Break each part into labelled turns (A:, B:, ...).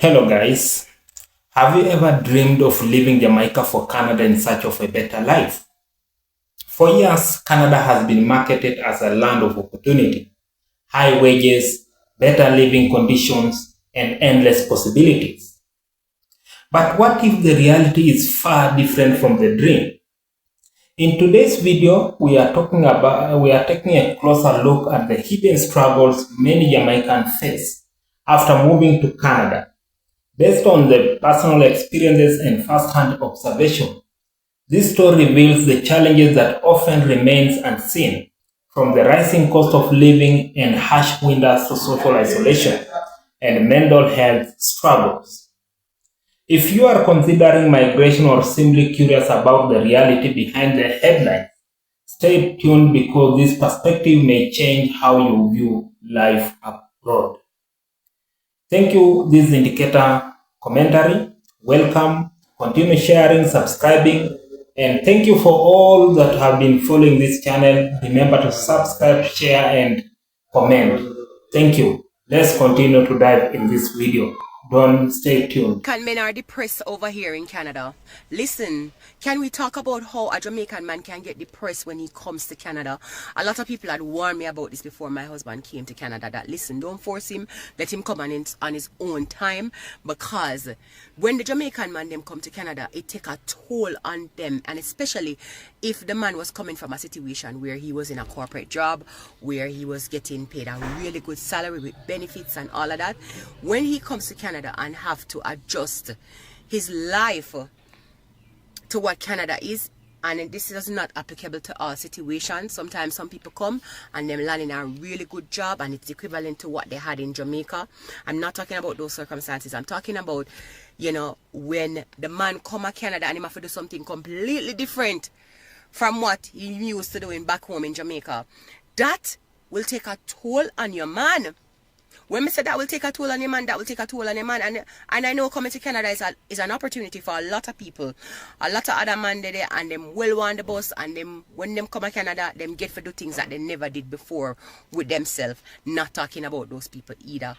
A: Hello guys, have you ever dreamed of leaving Jamaica for Canada in search of a better life? For years, Canada has been marketed as a land of opportunity, high wages, better living conditions, and endless possibilities. But what if the reality is far different from the dream? In today's video, we are taking a closer look at the hidden struggles many Jamaicans face after moving to Canada. Based on the personal experiences and first-hand observation, this story reveals the challenges that often remains unseen, from the rising cost of living and harsh winters to social isolation and mental health struggles. If you are considering migration or simply curious about the reality behind the headlines, stay tuned because this perspective may change how you view life abroad. Thank you. This is Indicator Commentary. Welcome. Continue sharing, subscribing, and thank you for all that have been following this channel. Remember to subscribe, share, and comment. Thank you. Let's continue to dive in this video. Don't stay tuned.
B: Jamaican men are depressed over here in Canada. Listen, can we talk about how a Jamaican man can get depressed when he comes to Canada? A lot of people had warned me about this before my husband came to Canada, that listen, don't force him, let him come on his own time, because when the Jamaican man them come to Canada, it take a toll on them, and especially if the man was coming from a situation where he was in a corporate job, where he was getting paid a really good salary with benefits and all of that. When he comes to Canada and have to adjust his life to what Canada is, and this is not applicable to all situations. Sometimes some people come and them land in a really good job and it's equivalent to what they had in Jamaica. I'm not talking about those circumstances. I'm talking about, you know, when the man come to Canada and he have to do something completely different from what he used to doing back home in Jamaica. That will take a toll on your man. When I say that will take a toll on your man, that will take a toll on your man. And I know coming to Canada is an opportunity for a lot of people. A lot of other men there and them well on the bus, and them when them come to Canada, them get to do things that they never did before with themselves. Not talking about those people either.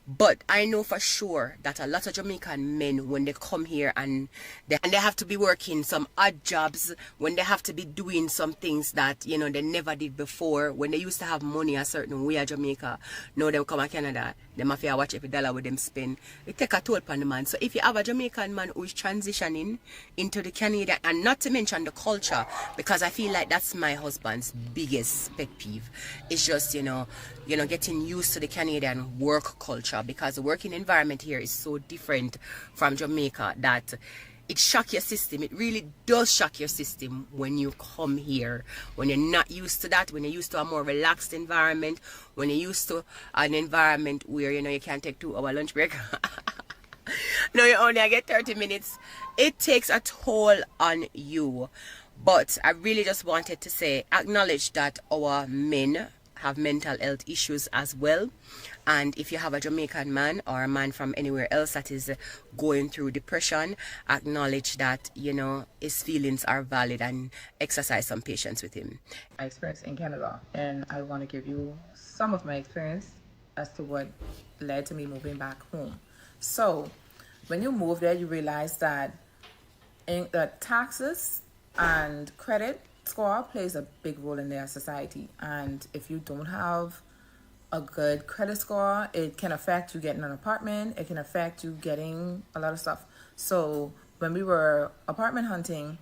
B: But I know for sure that a lot of Jamaican men, when they come here and they have to be working some odd jobs, when they have to be doing some things that, you know, they never did before, when they used to have money a certain way at Jamaica, now they come to Canada, they have to watch every dollar with them spend. It take a toll upon the man. So if you have a Jamaican man who is transitioning into the Canadian, and not to mention the culture, because I feel like that's my husband's biggest pet peeve, it's just, you know, getting used to the Canadian work culture, because the working environment here is so different from Jamaica that it shocks your system. It really does shock your system when you come here, when you're not used to that, when you're used to a more relaxed environment, when you're used to an environment where, you know, you can take 2-hour lunch break. No, you only get 30 minutes. It takes a toll on you. But I really just wanted to say, acknowledge that our men have mental health issues as well. And if you have a Jamaican man or a man from anywhere else that is going through depression, acknowledge that, you know, his feelings are valid and exercise some patience with him.
C: My experience in Canada, and I want to give you some of my experience as to what led to me moving back home. So when you move there, you realize that taxes and credit score plays a big role in their society, and if you don't have a good credit score, it can affect you getting an apartment, it can affect you getting a lot of stuff. So when we were apartment hunting,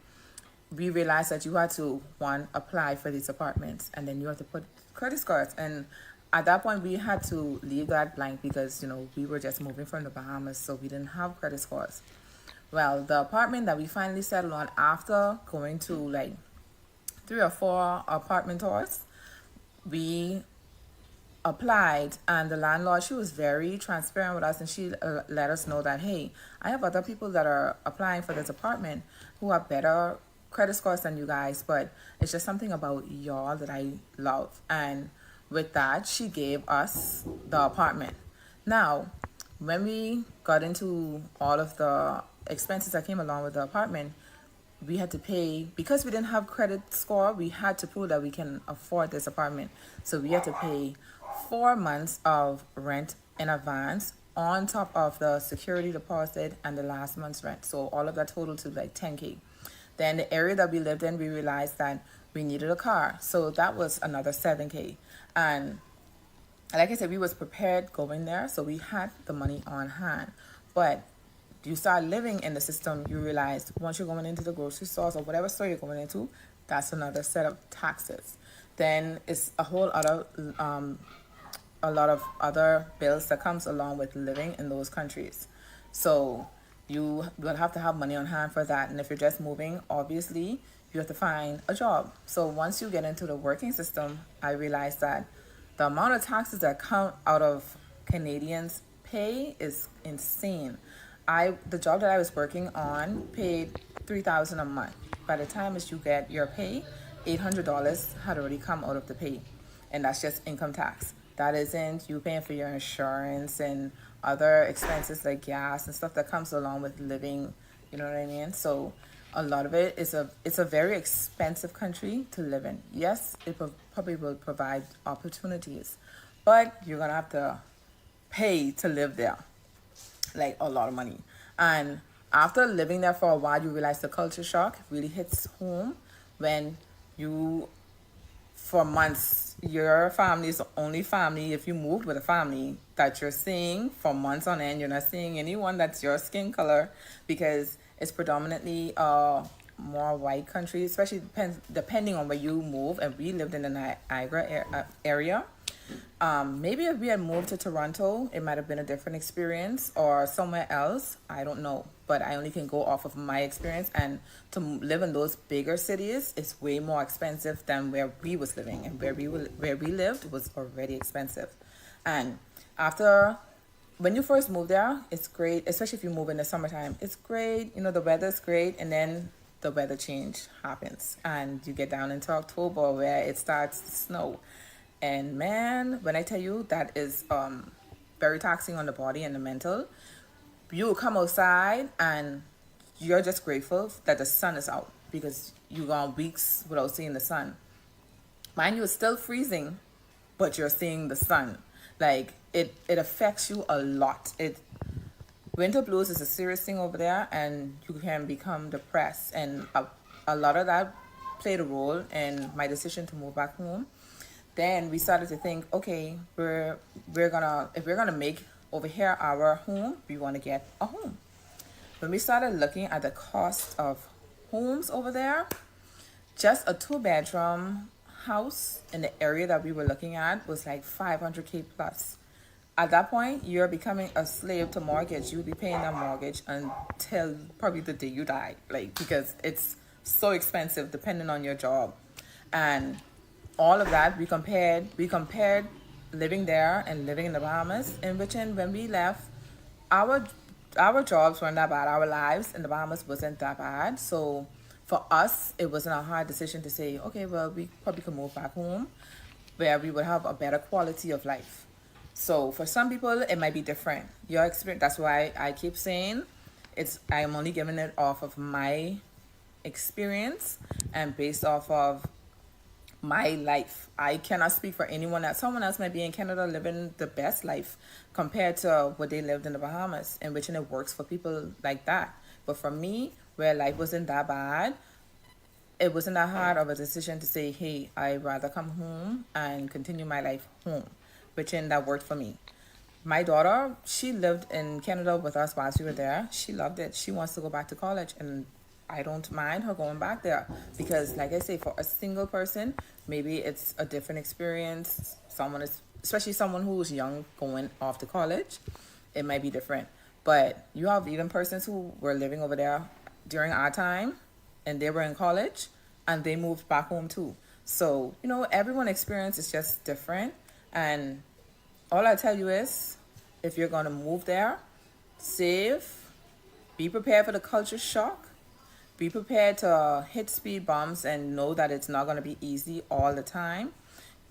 C: we realized that you had to apply for these apartments, and then you have to put credit scores. And at that point we had to leave that blank because, you know, we were just moving from the Bahamas, so we didn't have credit scores. Well, the apartment that we finally settled on after going to like 3 or 4 apartment tours, we applied, and the landlord, she was very transparent with us, and she let us know that, hey, I have other people that are applying for this apartment who have better credit scores than you guys, but it's just something about y'all that I love. And with that, she gave us the apartment. Now, when we got into all of the expenses that came along with the apartment, we had to pay, because we didn't have credit score, we had to prove that we can afford this apartment. So we had to pay 4 months of rent in advance on top of the security deposit and the last month's rent. So all of that totaled to like 10K. Then the area that we lived in, we realized that we needed a car. So that was another 7K. And like I said, we was prepared going there, so we had the money on hand. But you start living in the system, you realize once you're going into the grocery stores or whatever store you're going into, that's another set of taxes. Then it's a whole other a lot of other bills that comes along with living in those countries. So you will have to have money on hand for that. And if you're just moving, obviously you have to find a job. So once you get into the working system, I realized that the amount of taxes that come out of Canadians' pay is insane. The job that I was working on paid $3,000 a month. By the time as you get your pay, $800 had already come out of the pay, and that's just income tax. That isn't you paying for your insurance and other expenses like gas and stuff that comes along with living. You know what I mean? So a lot of it is it's a very expensive country to live in. Yes, it probably will provide opportunities, but you're gonna have to pay to live there, like a lot of money. And after living there for a while, you realize the culture shock really hits home when you, for months, your family is the only family, if you moved with a family, that you're seeing for months on end. You're not seeing anyone that's your skin color, because it's predominantly more white country, especially depending on where you move. And we lived in the Niagara area. Maybe if we had moved to Toronto, it might have been a different experience, or somewhere else. I don't know, but I only can go off of my experience. And to live in those bigger cities, it's way more expensive than where we was living, and where we lived was already expensive. And when you first move there, it's great, especially if you move in the summertime. It's great, the weather's great, and then the weather change happens, and you get down into October where it starts to snow. And man, when I tell you, that is very taxing on the body and the mental. You come outside and you're just grateful that the sun is out, because you gone weeks without seeing the sun. Mind you, it's still freezing, but you're seeing the sun. Like, it affects you a lot. Winter blues is a serious thing over there, and you can become depressed. And a lot of that played a role in my decision to move back home. Then we started to think, okay, if we're gonna make over here our home, we want to get a home. When we started looking at the cost of homes over there, just a 2-bedroom house in the area that we were looking at was like $500K plus. At that point, you're becoming a slave to mortgage. You'll be paying that mortgage until probably the day you die, because it's so expensive depending on your job. And all of that, we compared living there and living in the Bahamas, in which when we left, our jobs weren't that bad. Our lives in the Bahamas wasn't that bad. So for us, it wasn't a hard decision to say, okay, well, we probably could move back home where we would have a better quality of life. So for some people, it might be different. Your experience, that's why I keep saying I'm only giving it off of my experience and based off of my life. I cannot speak for anyone else. Someone else might be in Canada living the best life compared to what they lived in the Bahamas, in which it works for people like that. But for me, where life wasn't that bad, it wasn't that hard of a decision to say, hey, I'd rather come home and continue my life home, which that worked for me. My daughter, she lived in Canada with us whilst we were there. She loved it. She wants to go back to college, and I don't mind her going back there, because like I say, for a single person, maybe it's a different experience. Especially someone who's young going off to college, it might be different. But you have even persons who were living over there during our time, and they were in college, and they moved back home too. So, everyone's experience is just different. And all I tell you is, if you're going to move there, save, be prepared for the culture shock. Be prepared to hit speed bumps and know that it's not going to be easy all the time.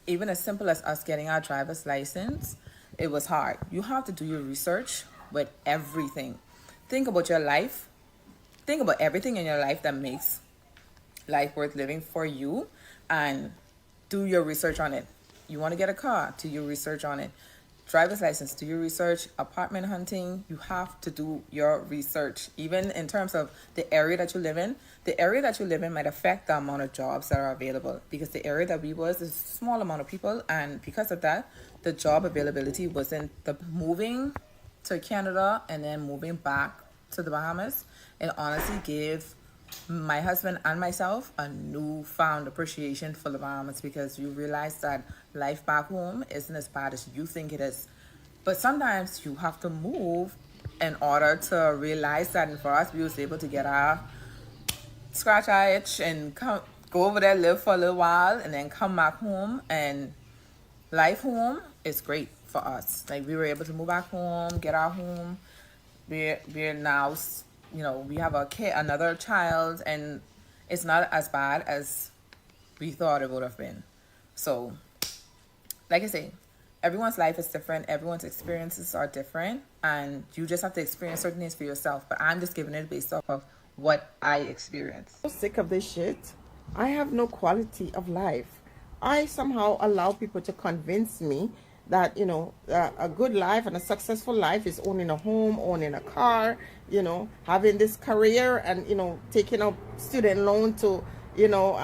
C: Even as simple as us getting our driver's license, it was hard. You have to do your research with everything. Think about your life. Think about everything in your life that makes life worth living for you, and do your research on it. You want to get a car, do your research on it. driver's license, do your research. Apartment hunting, you have to do your research. Even in terms of the area that you live in, the area that you live in might affect the amount of jobs that are available, because the area that we was is a small amount of people, and because of that, the job availability wasn't the moving to Canada and then moving back to the Bahamas. It honestly gave my husband and myself a newfound appreciation for the Bahamas, because you realize that life back home isn't as bad as you think it is. But sometimes you have to move in order to realize that. And for us, we was able to get our scratch our itch and go over there, live for a little while, and then come back home. And life home is great for us. Like, we were able to move back home, get our home. We're now, you know, we have a kid, another child, and it's not as bad as we thought it would have been. So, like I say, everyone's life is different, everyone's experiences are different, and you just have to experience certain things for yourself. But I'm just giving it based off of what I experienced.
D: I'm so sick of this shit. I have no quality of life. I somehow allow people to convince me that, you know, a good life and a successful life is owning a home, owning a car, you know, having this career, and, you know, taking a student loan to, you know,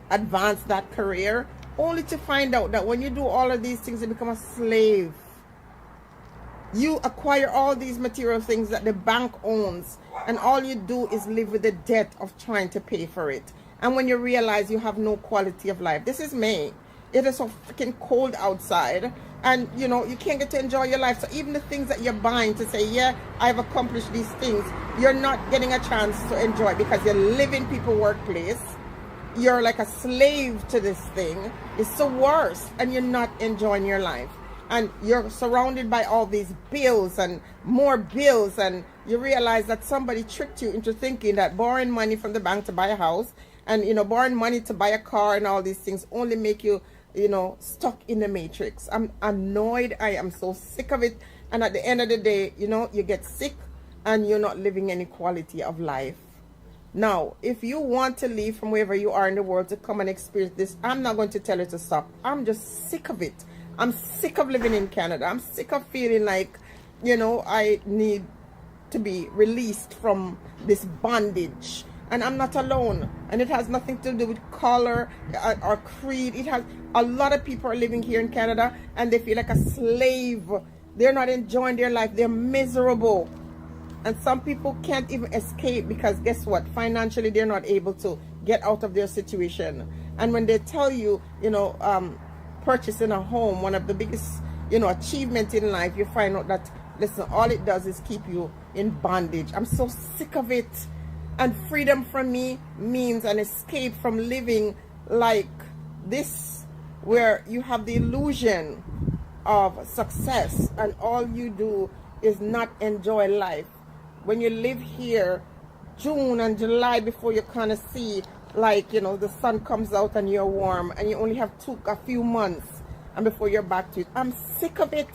D: advance that career, only to find out that when you do all of these things, you become a slave. You acquire all these material things that the bank owns, and all you do is live with the debt of trying to pay for it. And when you realize you have no quality of life, this is May. It is so freaking cold outside, and you know, you can't get to enjoy your life. So even the things that you're buying to say, yeah, I've accomplished these things, you're not getting a chance to enjoy, because you live in people's workplace. You're like a slave to this thing. It's the worst, and you're not enjoying your life. And you're surrounded by all these bills and more bills, and you realize that somebody tricked you into thinking that borrowing money from the bank to buy a house, and, you know, borrowing money to buy a car and all these things only make you, you know, stuck in the matrix. I'm annoyed. I am so sick of it. And at the end of the day, you know, you get sick and you're not living any quality of life. Now, if you want to leave from wherever you are in the world to come and experience this, I'm not going to tell you to stop. I'm just sick of it. I'm sick of living in Canada. I'm sick of feeling like, you know, I need to be released from this bondage. And I'm not alone. And it has nothing to do with color or creed. It has, a lot of people are living here in Canada and they feel like a slave. They're not enjoying their life. They're miserable. And some people can't even escape, because guess what? Financially, they're not able to get out of their situation. And when they tell you, you know, purchasing a home, one of the biggest, you know, achievements in life, you find out that, listen, all it does is keep you in bondage. I'm so sick of it. And freedom from me means an escape from living like this, where you have the illusion of success and all you do is not enjoy life. When you live here, June and July, before you kind of see, like, you know, the sun comes out and you're warm, and you only have a few months and before you're back to it. I'm sick of it.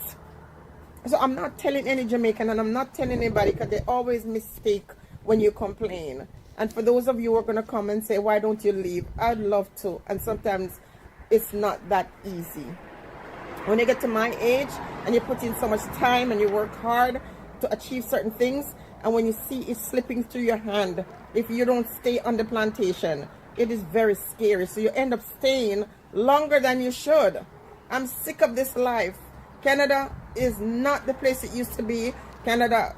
D: So I'm not telling any Jamaican, and I'm not telling anybody, because they always mistake when you complain. And for those of you who are going to come and say, why don't you leave? I'd love to. And sometimes it's not that easy. When you get to my age and you put in so much time and you work hard to achieve certain things, and when you see it slipping through your hand, if you don't stay on the plantation, it is very scary. So you end up staying longer than you should. I'm sick of this life. Canada is not the place it used to be. Canada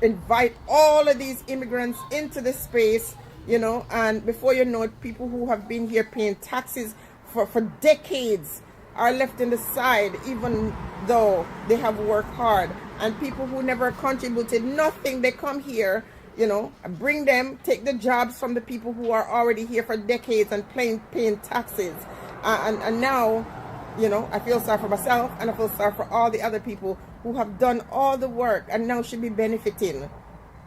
D: invite all of these immigrants into this space, you know, and before you know it, people who have been here paying taxes for decades are left in the side, even though they have worked hard. And people who never contributed nothing, they come here, you know, bring them, take the jobs from the people who are already here for decades and paying taxes. And now, you know, I feel sorry for myself, and I feel sorry for all the other people who have done all the work and now should be benefiting.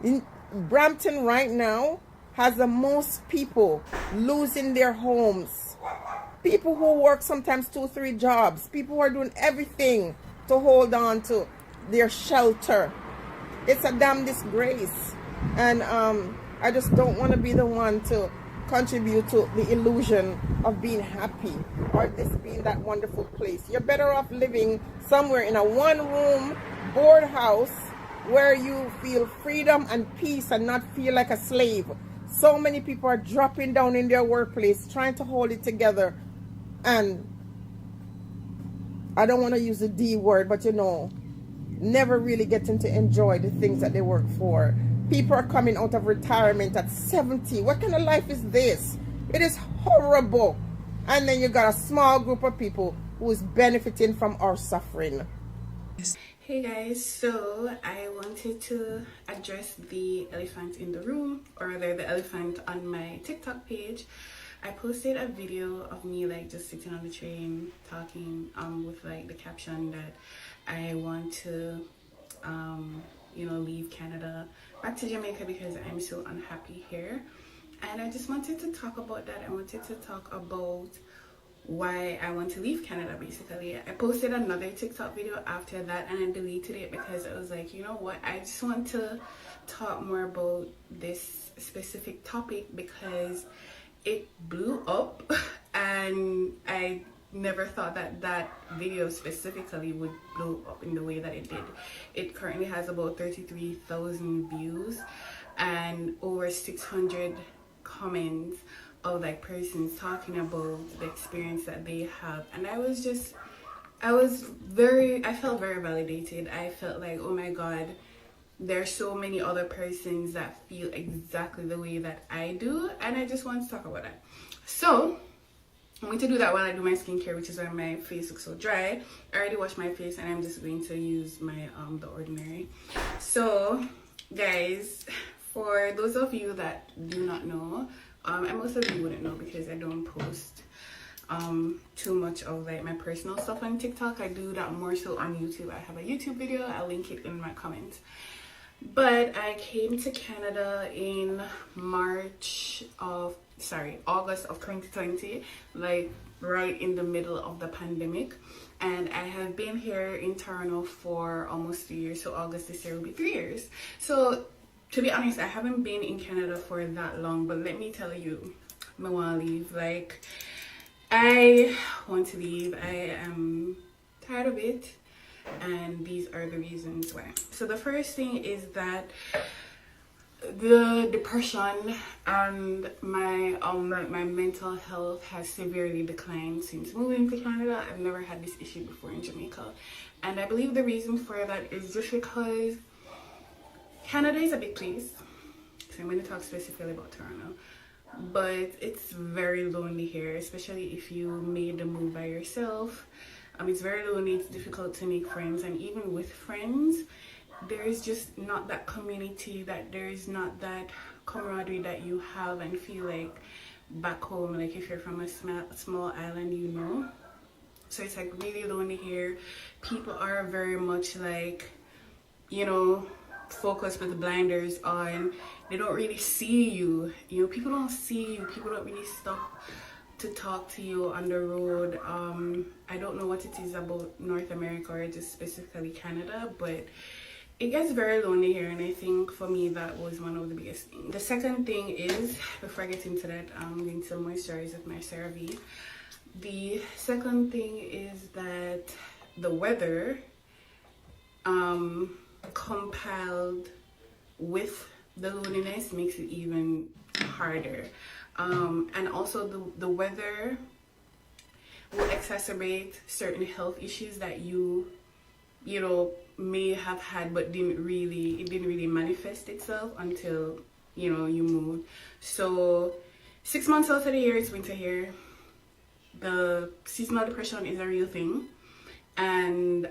D: In Brampton right now has the most people losing their homes. People who work sometimes 2-3 jobs. People who are doing everything to hold on to their shelter. It's a damn disgrace. And I just don't want to be the one to contribute to the illusion of being happy or this being that wonderful place. You're better off living somewhere in a one-room board house where you feel freedom and peace and not feel like a slave. So many people are dropping down in their workplace, trying to hold it together, and I don't want to use the D word, but you know, never really getting to enjoy the things that they work for. People are coming out of retirement at 70. What kind of life is this? It is horrible. And then you got a small group of people who is benefiting from our suffering.
E: Hey guys, so I wanted to address the elephant in the room, or rather the elephant on my TikTok page. I posted a video of me like just sitting on the train talking with like the caption that I want to you know, leave Canada back to Jamaica because I'm so unhappy here. And I just wanted to talk about that. I wanted to talk about why I want to leave Canada basically. I posted another TikTok video after that and I deleted it because I was like, you know what, I just want to talk more about this specific topic because it blew up and I never thought that that video specifically would blow up in the way that it did. It currently has about 33,000 views and over 600 comments of like persons talking about the experience that they have, and I felt very validated. I felt like, oh my god, there's so many other persons that feel exactly the way that I do, and I just want to talk about that. So I'm going to do that while I do my skincare, which is why my face looks so dry. I already washed my face and I'm just going to use my The Ordinary. So guys, for those of you that do not know, and most of you wouldn't know because I don't post too much of like my personal stuff on TikTok. I do that more so on YouTube. I have a YouTube video, I'll link it in my comments. But I came to Canada in August of 2020, like right in the middle of the pandemic, and I have been here in Toronto for almost 3 years. So August this year will be 3 years. So to be honest, I haven't been in Canada for that long, but let me tell you, I want to leave. Like, I want to leave. I am tired of it, and these are the reasons why. So the first thing is that the depression and my my mental health has severely declined since moving to Canada. I've never had this issue before in Jamaica, and I believe the reason for that is just because Canada is a big place. So I'm going to talk specifically about Toronto, but it's very lonely here, especially if you made the move by yourself. It's very lonely. It's difficult to make friends, and even with friends, there is just not that community, that there is not that camaraderie that you have and feel like back home, like if you're from a small island, you know. So it's like really lonely here. People are very much like, you know, focused with blinders on. They don't really see you, you know. People don't see you. People don't really stop to talk to you on the road. I don't know what it is about North America or just specifically Canada, but it gets very lonely here, and I think for me that was one of the biggest things. The second thing is, before I get into that, I'm going to moisturize with my CeraVe. The second thing is that the weather compiled with the loneliness makes it even harder, and also the weather will exacerbate certain health issues that you know may have had, but it didn't really manifest itself until, you know, you moved. So 6 months out of the year, it's winter here. The seasonal depression is a real thing, and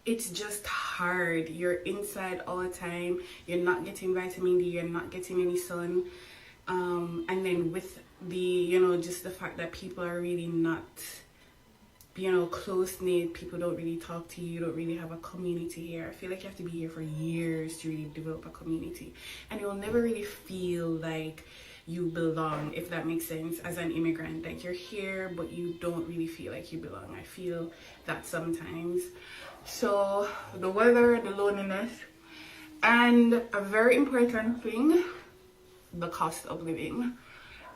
E: it's just hard. You're inside all the time. You're not getting vitamin D. You're not getting any sun. And then with the, you know, just the fact that people are really not, you know, close-knit. People don't really talk to you. You don't really have a community here. I feel like you have to be here for years to really develop a community, and you'll never really feel like you belong, if that makes sense, as an immigrant. Like, you're here but you don't really feel like you belong. I feel that sometimes. So the weather, the loneliness, and a very important thing the cost of living.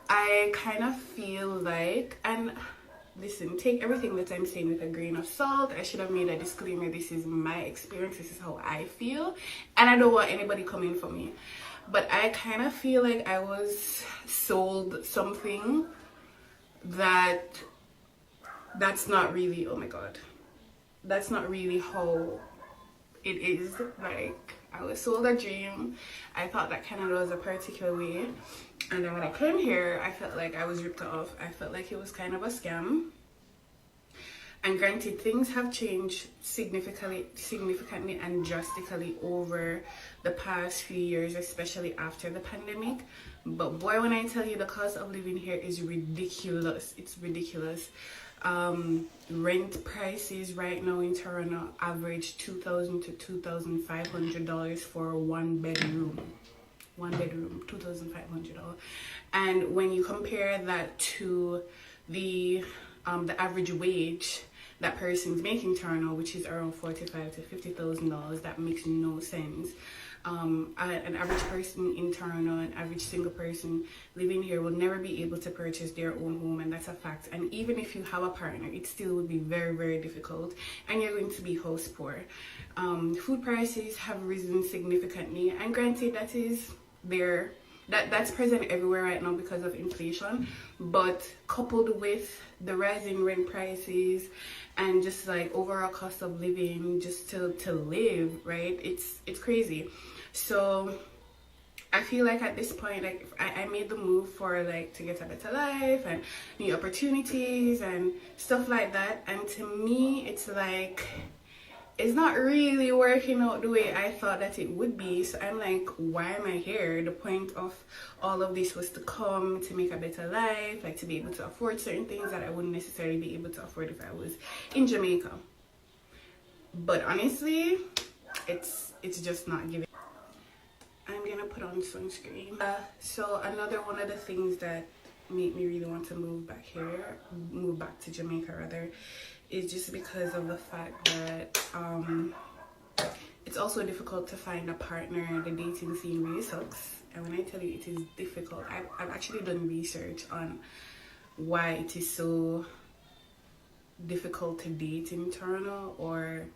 E: I kind of feel like, and listen, take everything that I'm saying with a grain of salt. I should have made a disclaimer. This is my experience. This is how I feel. And I don't want anybody coming for me. But I kind of feel like I was sold something that's not really, oh my God, that's not really how it is. Like, I was sold a dream. I thought that Canada was a particular way. And then when I came here, I felt like I was ripped off. I felt like it was kind of a scam. And granted, things have changed significantly and drastically over the past few years, especially after the pandemic. But boy, when I tell you, the cost of living here is ridiculous. It's ridiculous. Rent prices right now in Toronto average $2,000 to $2,500 for one bedroom, $2,500. And when you compare that to the average wage that person's making in Toronto, which is around $45,000 to $50,000, that makes no sense. An average person in Toronto, an average single person living here will never be able to purchase their own home, and that's a fact. And even if you have a partner, it still would be very, very difficult, and you're going to be house poor. Food prices have risen significantly, and granted, that is there. That's present everywhere right now because of inflation, but coupled with the rising rent prices and just like overall cost of living, just to live, right? It's crazy. So I feel like at this point, like, I made the move for like to get a better life and new opportunities and stuff like that. And to me, it's like, it's not really working out the way I thought that it would be. So I'm like, why am I here? The point of all of this was to come to make a better life, like to be able to afford certain things that I wouldn't necessarily be able to afford if I was in Jamaica. But honestly, it's just not giving. I'm gonna put on sunscreen. So another one of the things that made me really want to move back to Jamaica rather, is just because of the fact that it's also difficult to find a partner. The dating scene really sucks, and when I tell you it is difficult, I've actually done research on why it is so difficult to date in Toronto, or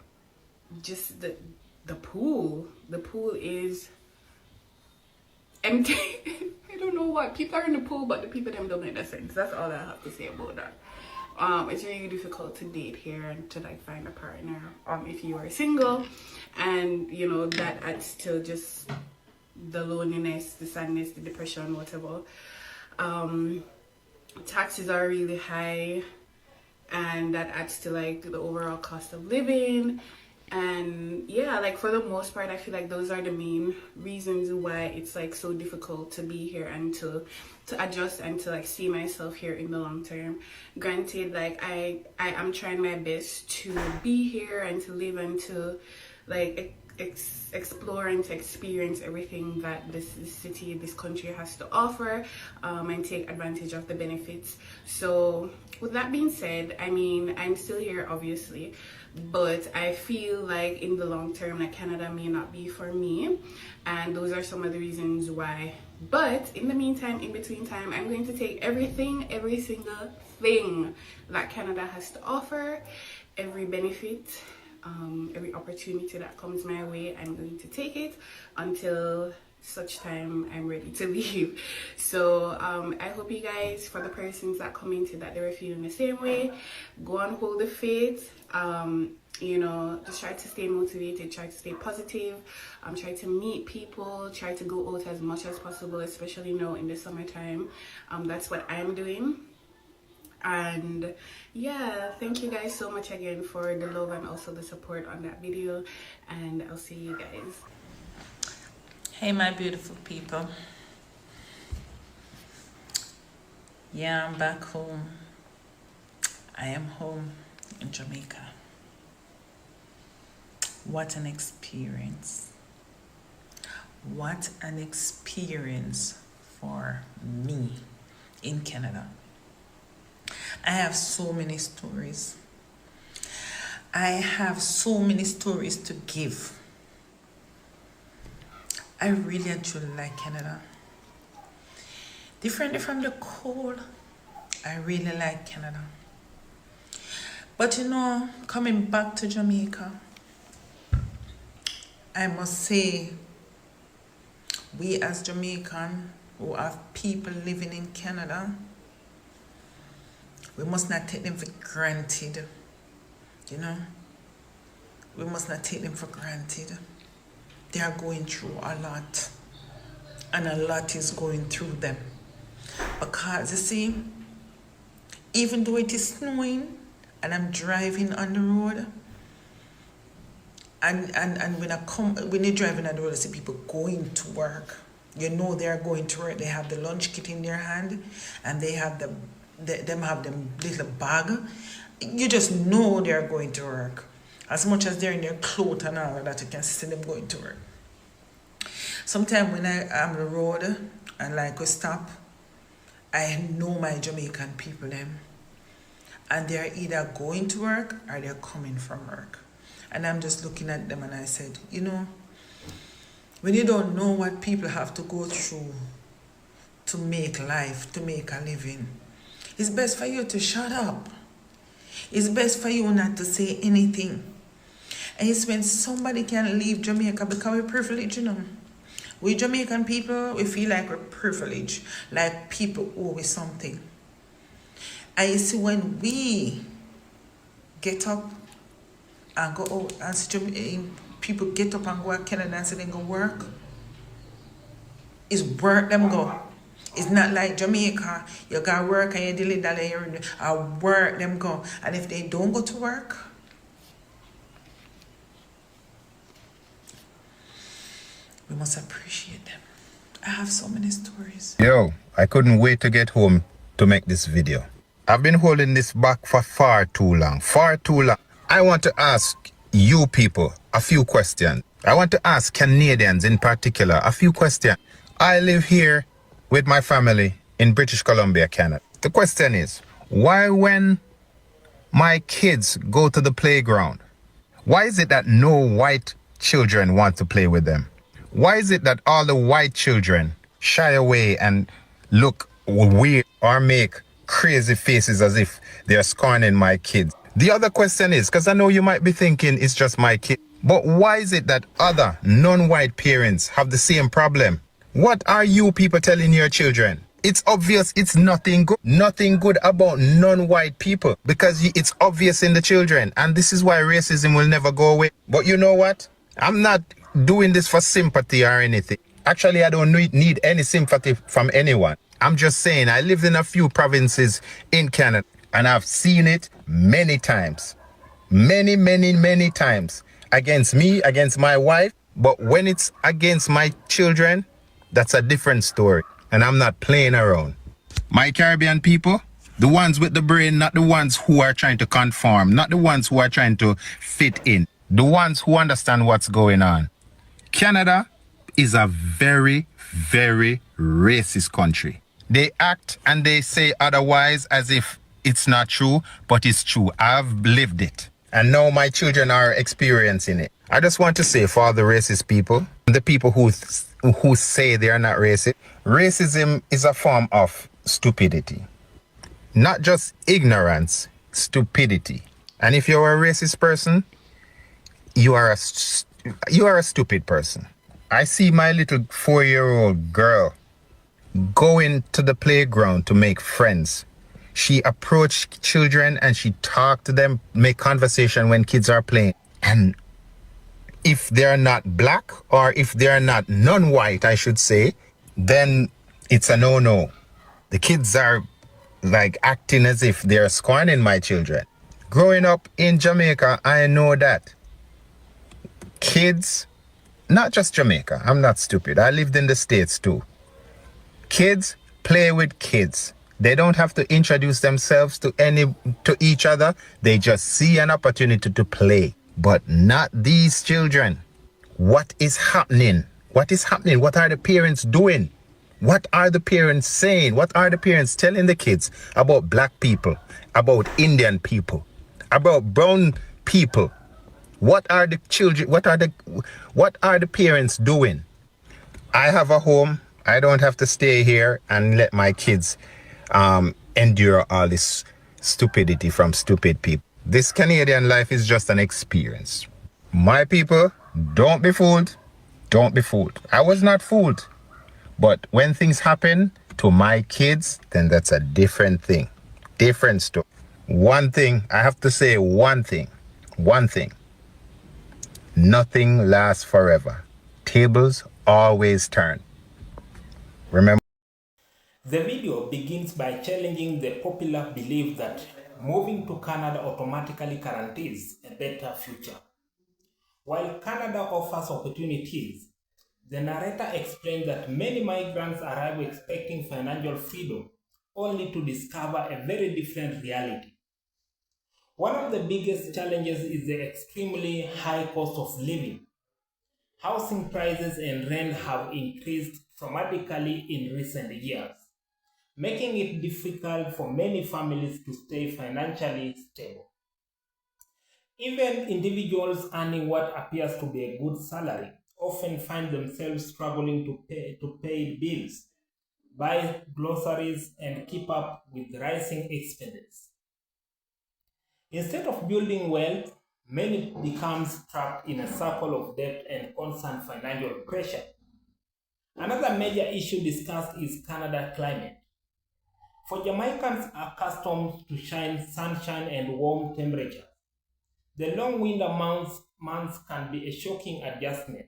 E: just the pool is empty. I don't know why people are in the pool, but the people them don't make that sense. That's all I have to say about that. It's really difficult to date here and to like find a partner if you are single, and you know that adds to just the loneliness, the sadness, the depression, whatever. Taxes are really high, and that adds to like the overall cost of living. And yeah, like for the most part, I feel like those are the main reasons why it's like so difficult to be here and to adjust and to like see myself here in the long term. Granted, like I am trying my best to be here and to live and to like explore and to experience everything that this city, this country has to offer, and take advantage of the benefits. So with that being said, I mean, I'm still here obviously, but I feel like in the long term, like Canada may not be for me, and those are some of the reasons why. But in the meantime, in between time, I'm going to take every single thing that Canada has to offer, every benefit, every opportunity that comes my way. I'm going to take it until such time I'm ready to leave. So I hope you guys, for the persons that commented that they were feeling the same way, go and hold the faith. You know, just try to stay motivated, try to stay positive, try to meet people, try to go out as much as possible, especially now in the summertime. That's what I'm doing. And yeah, thank you guys so much again for the love and also the support on that video, and I'll see you guys.
F: Hey my beautiful people, yeah, I'm back home. I am home in Jamaica. What an experience. What an experience for me in Canada. I have so many stories. I have so many stories to give. I really and truly like Canada. Differently from the cold, I really like Canada. But you know, coming back to Jamaica, I must say, we as Jamaican who have people living in Canada, we must not take them for granted. You know, we must not take them for granted. They are going through a lot, and a lot is going through them. Because you see, even though it is snowing and I'm driving on the road, and when you're driving on the road, I see people going to work. You know they are going to work. They have the lunch kit in their hand, and they have them little bag. You just know they are going to work. As much as they're in their clothes and all of that, you can see them going to work. Sometimes when I am on the road and like we stop, I know my Jamaican people them, and they're either going to work or they're coming from work. And I'm just looking at them and I said, you know, when you don't know what people have to go through to make life, to make a living, it's best for you to shut up. It's best for you not to say anything. And it's when somebody can leave Jamaica because we're privileged, you know. We Jamaican people, we feel like we're privileged, like people owe us something. And you see, when we get up and go out, and people get up and go to Canada and say they go work, it's work them go. It's not like Jamaica, you got work and you dilly-dally, work them go. And if they don't go to work, we must appreciate them. I have so many stories.
G: Yo, I couldn't wait to get home to make this video. I've been holding this back for far too long. I want to ask you people a few questions. I want to ask Canadians in particular a few questions. I live here with my family in British Columbia, Canada. The question is, why when my kids go to the playground, why is it that no white children want to play with them? Why is it that all the white children shy away and look weird or make crazy faces as if they're scorning my kids? The other question is, because I know you might be thinking it's just my kid, but why is it that other non-white parents have the same problem? What are you people telling your children? It's obvious it's nothing good about non-white people, because it's obvious in the children, and this is why racism will never go away. But you know what? I'm not doing this for sympathy or anything. Actually, I don't need any sympathy from anyone. I'm just saying I lived in a few provinces in Canada, and I've seen it many times. Many times. Against me, against my wife. But when it's against my children, that's a different story. And I'm not playing around. My Caribbean people, the ones with the brain, not the ones who are trying to conform, not the ones who are trying to fit in, the ones who understand what's going on. Canada is a very racist country. They act and they say otherwise as if it's not true, but it's true. I've lived it. And now my children are experiencing it. I just want to say for all the racist people, the people who say they are not racist, racism is a form of stupidity. Not just ignorance, stupidity. And if you're a racist person, you are a stupid person. I see my little 4-year-old girl going to the playground to make friends. She approached children and she talked to them, make conversation when kids are playing. And if they're not black, or if they're not non-white, I should say, then it's a no-no. The kids are like acting as if they're scorning my children. Growing up in Jamaica, I know that kids, not just Jamaica, I'm not stupid. I lived in the States too. Kids play with kids. They don't have to introduce themselves to each other. They just see an opportunity to play. But not these children. What is happening? What is happening? What are the parents doing? What are the parents saying? What are the parents telling the kids about black people, about Indian people, about brown people? What are the children, what are the parents doing? I have a home I don't have to stay here and let my kids endure all this stupidity from stupid people. This Canadian life is just an experience. My people, don't be fooled. Don't be fooled. I was not fooled. But when things happen to my kids, then that's a different thing. Different story. One thing, I have to say one thing. One thing. Nothing lasts forever. Tables always turn. Remember?
A: The video begins by challenging the popular belief that moving to Canada automatically guarantees a better future. While Canada offers opportunities, the narrator explains that many migrants arrive expecting financial freedom only to discover a very different reality. One of the biggest challenges is the extremely high cost of living. Housing prices and rent have increased dramatically in recent years, making it difficult for many families to stay financially stable. Even individuals earning what appears to be a good salary often find themselves struggling to pay bills, buy groceries, and keep up with rising expenses. Instead of building wealth, many becomes trapped in a circle of debt and constant financial pressure. Another major issue discussed is Canada climate. For Jamaicans accustomed to sunshine and warm temperatures, the long winter months can be a shocking adjustment.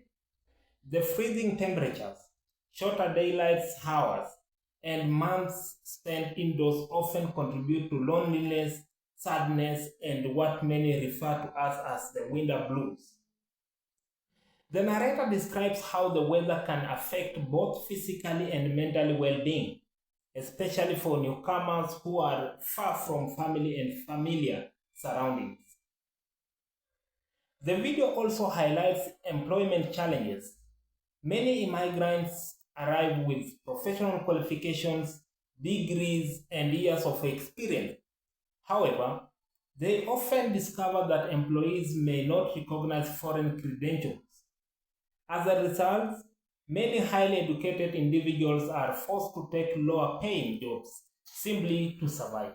A: The freezing temperatures, shorter daylight hours, and months spent indoors often contribute to loneliness, sadness, and what many refer to as the winter blues. The narrator describes how the weather can affect both physically and mentally well-being, especially for newcomers who are far from family and familiar surroundings. The video also highlights employment challenges. Many immigrants arrive with professional qualifications, degrees, and years of experience. However, they often discover that employees may not recognize foreign credentials. As a result, many highly educated individuals are forced to take lower paying jobs simply to survive.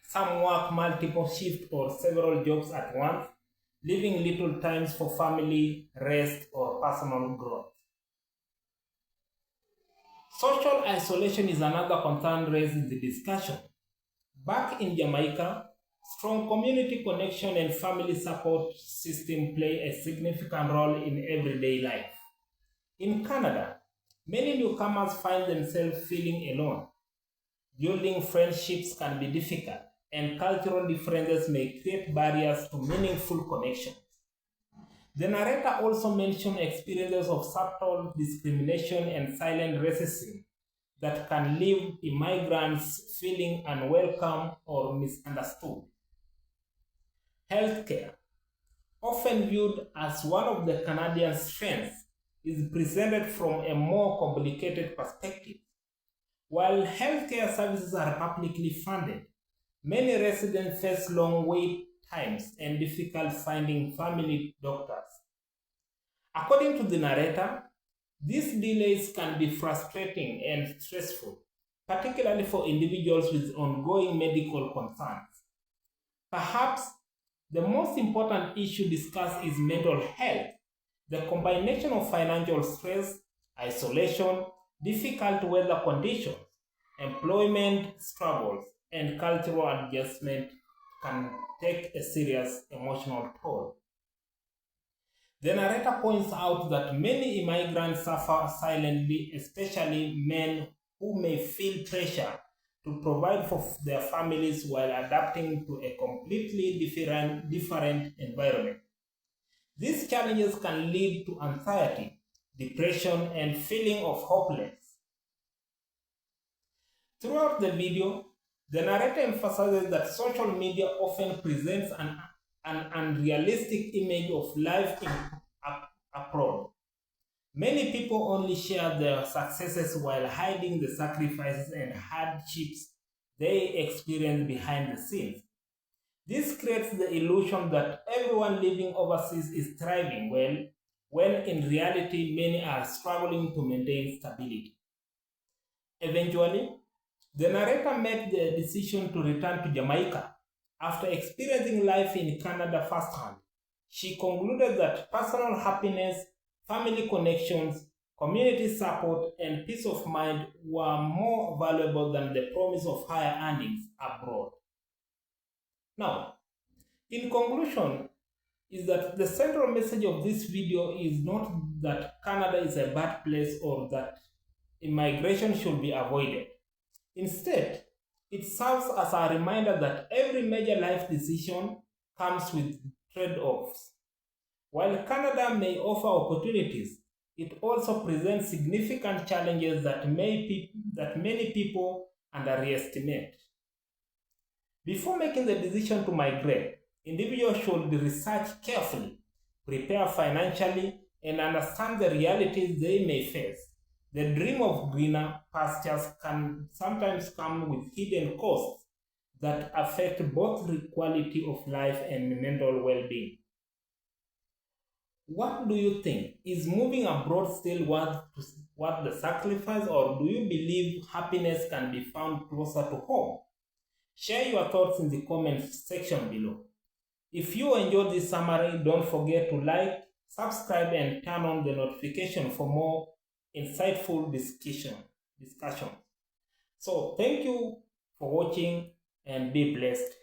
A: Some work multiple shifts or several jobs at once, leaving little time for family, rest, or personal growth. Social isolation is another concern raised in the discussion. Back in Jamaica, strong community connection and family support system play a significant role in everyday life. In Canada, many newcomers find themselves feeling alone. Building friendships can be difficult, and cultural differences may create barriers to meaningful connections. The narrator also mentioned experiences of subtle discrimination and silent racism that can leave immigrants feeling unwelcome or misunderstood. Healthcare, often viewed as one of the Canadian strengths, is presented from a more complicated perspective. While healthcare services are publicly funded, many residents face long wait times and difficult finding family doctors. According to the narrator, these delays can be frustrating and stressful, particularly for individuals with ongoing medical concerns. Perhaps the most important issue discussed is mental health. The combination of financial stress, isolation, difficult weather conditions, employment struggles, and cultural adjustment can take a serious emotional toll. The narrator points out that many immigrants suffer silently, especially men who may feel pressure to provide for their families while adapting to a completely different environment. These challenges can lead to anxiety, depression, and feeling of hopelessness. Throughout the video, the narrator emphasizes that social media often presents an unrealistic image of life abroad. Many people only share their successes while hiding the sacrifices and hardships they experience behind the scenes. This creates the illusion that everyone living overseas is thriving well, when in reality many are struggling to maintain stability. Eventually, the narrator made the decision to return to Jamaica. After experiencing life in Canada firsthand, she concluded that personal happiness, family connections, community support, and peace of mind were more valuable than the promise of higher earnings abroad. Now, in conclusion, is that the central message of this video is not that Canada is a bad place or that immigration should be avoided. Instead, it serves as a reminder that every major life decision comes with trade-offs. While Canada may offer opportunities, it also presents significant challenges that many people underestimate. Before making the decision to migrate, individuals should research carefully, prepare financially, and understand the realities they may face. The dream of greener pastures can sometimes come with hidden costs that affect both the quality of life and mental well-being. What do you think? Is moving abroad still worth the sacrifice, or do you believe happiness can be found closer to home? Share your thoughts in the comment section below. If you enjoyed this summary, don't forget to like, subscribe, and turn on the notification for more insightful discussion. So thank you for watching and be blessed.